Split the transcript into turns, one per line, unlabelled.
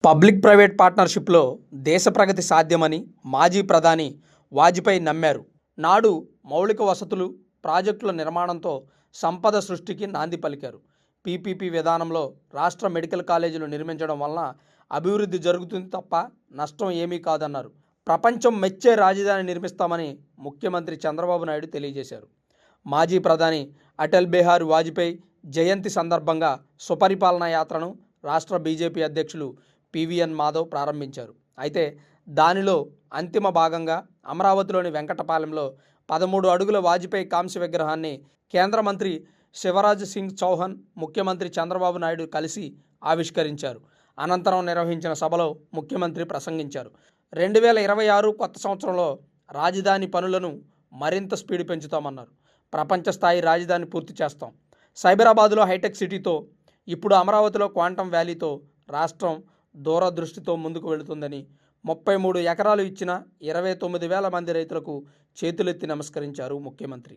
Public private పార్ట్నర్షిప్లో దేశ ప్రగతి సాధ్యమని మాజీ ప్రధాని వాజ్పేయి నమ్మారు. నాడు మౌలిక వసతులు, ప్రాజెక్టుల నిర్మాణంతో సంపద సృష్టికి నాంది పలికారు. పీపీపీ విధానంలో రాష్ట్ర మెడికల్ కాలేజీలు నిర్మించడం వలన అభివృద్ధి జరుగుతుంది తప్ప నష్టం ఏమీ కాదన్నారు. ప్రపంచం మెచ్చే రాజధాని నిర్మిస్తామని ముఖ్యమంత్రి చంద్రబాబు నాయుడు తెలియజేశారు. మాజీ ప్రధాని అటల్ బిహారీ వాజ్పేయి జయంతి సందర్భంగా సుపరిపాలన యాత్రను రాష్ట్ర బీజేపీ అధ్యక్షులు పివిఎన్ మాధవ్ ప్రారంభించారు. అయితే దానిలో అంతిమ భాగంగా అమరావతిలోని వెంకటపాలెంలో 13 అడుగుల వాజ్పేయి కాంస్య విగ్రహాన్ని కేంద్ర మంత్రి శివరాజ్ సింగ్ చౌహాన్, ముఖ్యమంత్రి చంద్రబాబు నాయుడు కలిసి ఆవిష్కరించారు. అనంతరం నిర్వహించిన సభలో ముఖ్యమంత్రి ప్రసంగించారు. 2026 కొత్త సంవత్సరంలో రాజధాని పనులను మరింత స్పీడ్ పెంచుతామన్నారు. ప్రపంచ స్థాయి రాజధాని పూర్తి చేస్తాం. సైబరాబాద్లో హైటెక్ సిటీతో, ఇప్పుడు అమరావతిలో క్వాంటమ్ వ్యాలీతో రాష్ట్రం దూరదృష్టితో ముందుకు వెళుతుందని, 33 ఎకరాలు ఇచ్చిన 29,000 మంది రైతులకు చేతులెత్తి నమస్కరించారు ముఖ్యమంత్రి.